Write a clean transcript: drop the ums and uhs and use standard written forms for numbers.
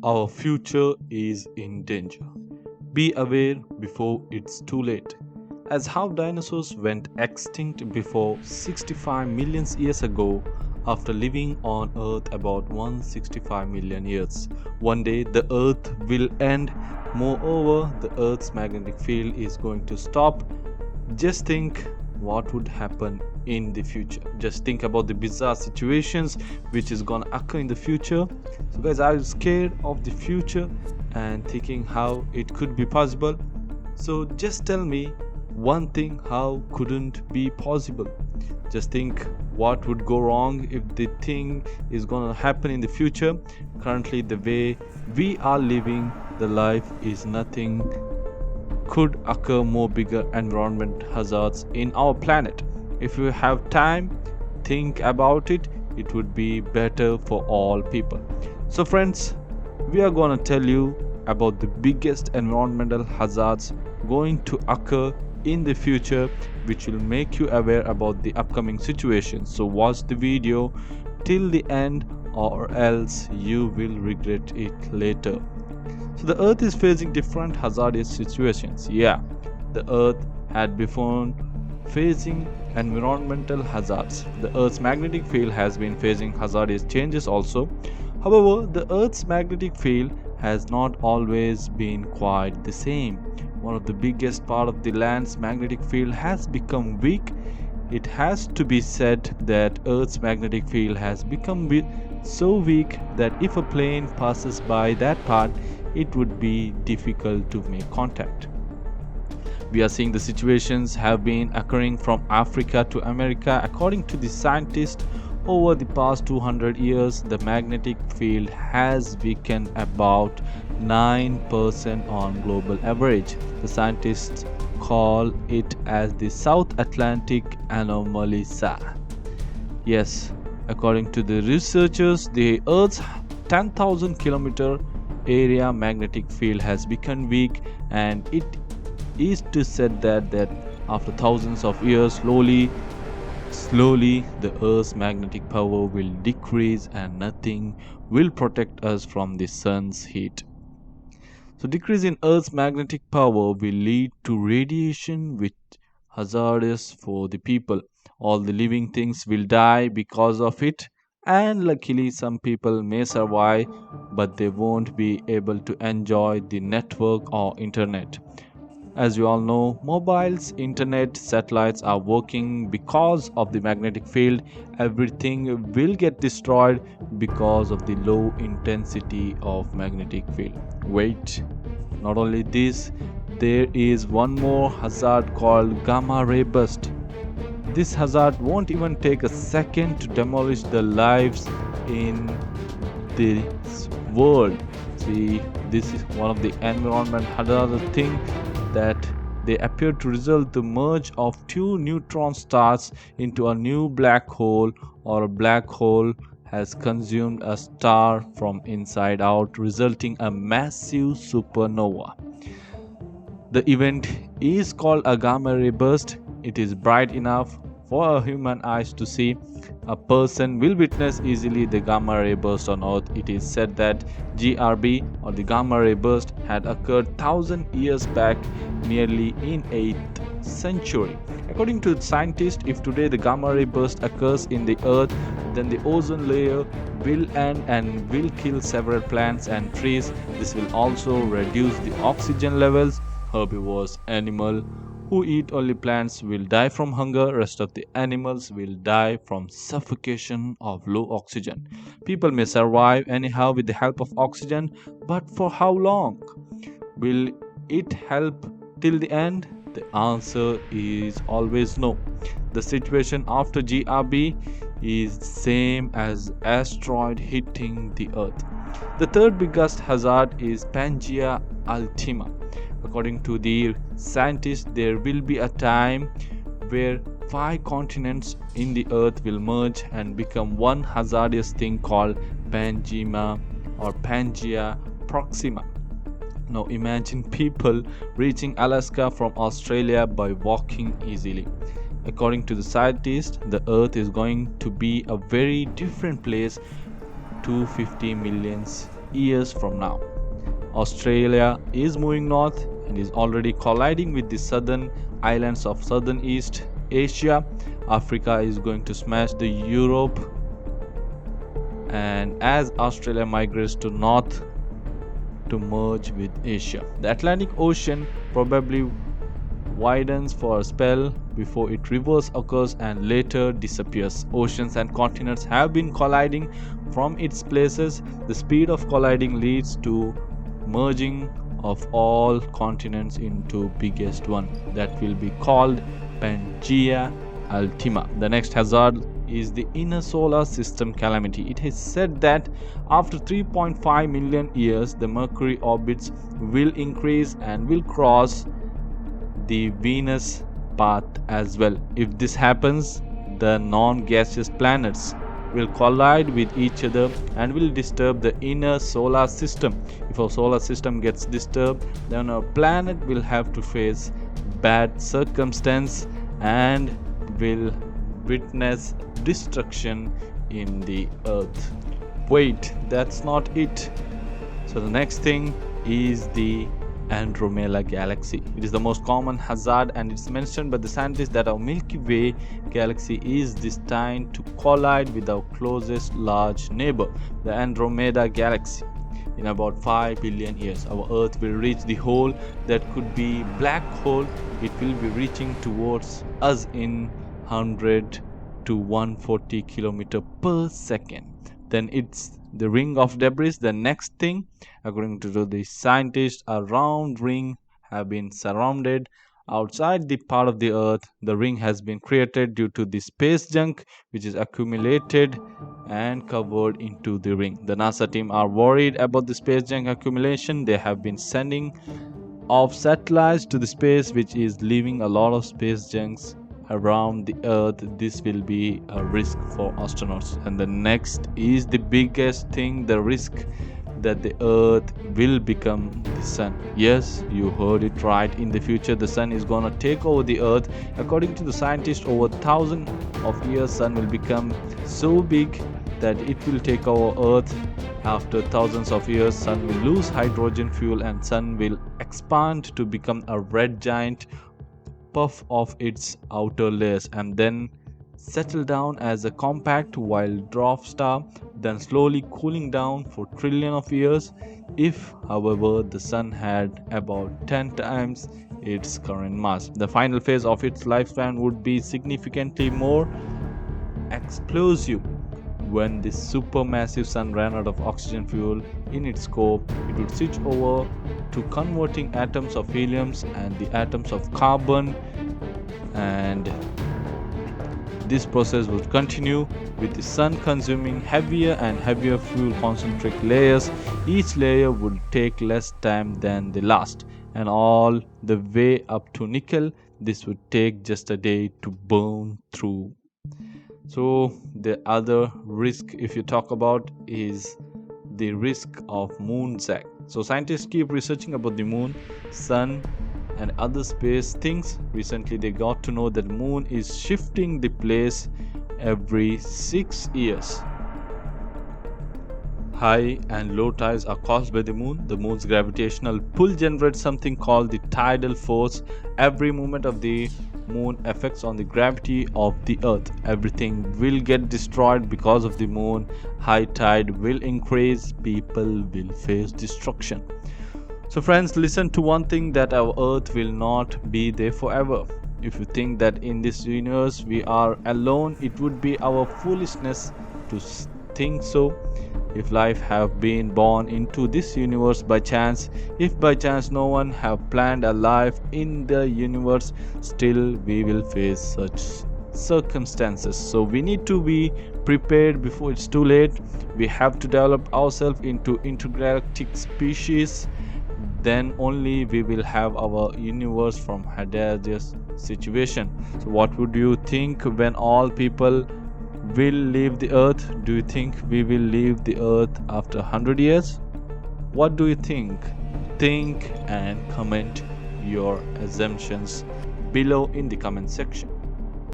Our future is in danger. Be aware before it's too late. As how dinosaurs went extinct before 65 million years ago after living on Earth about 165 million years. One day the Earth will end. Moreover, the Earth's magnetic field is going to stop. Just think what would happen in the future. Just think about the bizarre situations which is gonna occur in the future. So guys, are you scared of the future and thinking how it could be possible? So just tell me one thing how couldn't be possible. Just think what would go wrong if the thing is gonna happen in the future. Currently the way we are living the life is nothing could occur more bigger environment hazards in our planet. If you have time, think about it. It would be better for all people. So, friends, we are going to tell you about the biggest environmental hazards going to occur in the future, which will make you aware about the upcoming situations. So, watch the video till the end, or else you will regret it later. So the Earth is facing different hazardous situations. Yeah, the Earth had before facing environmental hazards. The Earth's magnetic field has been facing hazardous changes also. However, the Earth's magnetic field has not always been quite the same. One of the biggest part of the land's magnetic field has become weak. It has to be said that Earth's magnetic field has become so weak that if a plane passes by that part, it would be difficult to make contact. We are seeing the situations have been occurring from Africa to America. According to the scientists, over the past 200 years, the magnetic field has weakened about 9% on global average. The scientists call it as the South Atlantic anomaly. Yes, according to the researchers, the Earth's 10,000 kilometer area magnetic field has become weak, and it is to said that after thousands of years, slowly the Earth's magnetic power will decrease and nothing will protect us from the sun's heat. So decrease in Earth's magnetic power will lead to radiation which hazardous for the people. All the living things will die because of it, and luckily some people may survive, but they won't be able to enjoy the network or internet. As you all know, mobiles, internet, satellites are working because of the magnetic field. Everything will get destroyed because of the low intensity of magnetic field. Wait, not only this, there is one more hazard called gamma ray burst. This hazard won't even take a second to demolish the lives in this world. See, this is one of the environment hazard thing that they appear to result the merge of two neutron stars into a new black hole, or a black hole has consumed a star from inside out, resulting a massive supernova. The event is called a gamma ray burst. It is bright enough for a human eyes to see. A person will witness easily the gamma ray burst on Earth. It is said that GRB, or the gamma ray burst, had occurred 1000 years back, nearly in 8th century. According to scientists, if today the gamma ray burst occurs in the Earth, then the ozone layer will end and will kill several plants and trees. This will also reduce the oxygen levels. Herbivores, animal who eat only plants will die from hunger. Rest of the animals will die from suffocation of low oxygen. People may survive anyhow with the help of oxygen, but for how long? Will it help till the end? The answer is always no. The situation after GRB is same as asteroid hitting the Earth. The third biggest hazard is Pangea Ultima. According to the scientists, there will be a time where 5 continents in the Earth will merge and become one hazardous thing called Pangea Proxima. Now imagine people reaching Alaska from Australia by walking easily. According to the scientists, the Earth is going to be a very different place 250 million years from now. Australia is moving north and is already colliding with the southern islands of southern East Asia. Africa is going to smash the Europe, and as Australia migrates to north to merge with Asia, the Atlantic Ocean probably widens for a spell before it reverse occurs and later disappears. Oceans and continents have been colliding from its places. The speed of colliding leads to merging of all continents into biggest one that will be called Pangea Ultima. The next hazard is the inner solar system calamity. It is said that after 3.5 million years the Mercury orbits will increase and will cross the Venus path as well. If this happens, the non-gaseous planets will collide with each other and will disturb the inner solar system. If our solar system gets disturbed, then our planet will have to face bad circumstance and will witness destruction in the earth. Wait, that's not it. So the next thing is the Andromeda Galaxy. It is the most common hazard, and it's mentioned by the scientists that our Milky Way galaxy is destined to collide with our closest large neighbor, the Andromeda Galaxy. In about 5 billion years, our Earth will reach the hole that could be black hole. It will be reaching towards us in 100 to 140 kilometer per second. Then it's the ring of debris. The next thing, according to the scientists, a round ring have been surrounded outside the part of the earth. The ring has been created due to the space junk which is accumulated and covered into the ring. The NASA team are worried about the space junk accumulation. They have been sending off satellites to the space which is leaving a lot of space junks around the earth. This will be a risk for astronauts. And the next is the biggest thing, the risk that the earth will become the sun. Yes, you heard it right. In the future the sun is gonna take over the earth. According to the scientists, over 1,000 of years sun will become so big that it will take over earth. After thousands of years sun will lose hydrogen fuel and sun will expand to become a red giant puff of its outer layers and then settle down as a compact while dwarf star, then slowly cooling down for trillion of years. If however the sun had about 10 times its current mass, the final phase of its lifespan would be significantly more explosive. When this supermassive sun ran out of oxygen fuel in its core, it would switch over to converting atoms of helium and the atoms of carbon, and this process would continue with the sun consuming heavier and heavier fuel concentric layers. Each layer would take less time than the last, and all the way up to nickel. This would take just a day to burn through. So the other risk, if you talk about, is the risk of moon sag. So scientists keep researching about the moon, sun and other space things. Recently they got to know that the moon is shifting the place every 6 years. High and low tides are caused by the moon. The moon's gravitational pull generates something called the tidal force. Every movement of the moon affects on the gravity of the earth. Everything will get destroyed because of the moon. High tide will increase, people will face destruction. So friends, listen to one thing, that our earth will not be there forever. If you think that in this universe we are alone, it would be our foolishness to think so. If life have been born into this universe by chance, if by chance no one have planned a life in the universe, still we will face such circumstances. So we need to be prepared before it's too late. We have to develop ourselves into intergalactic species. Then only we will have our universe from hazardous situation. So what would you think when all people will leave the earth? Do you think we will leave the earth after 100 years? What do you think? Think and comment your assumptions below in the comment section.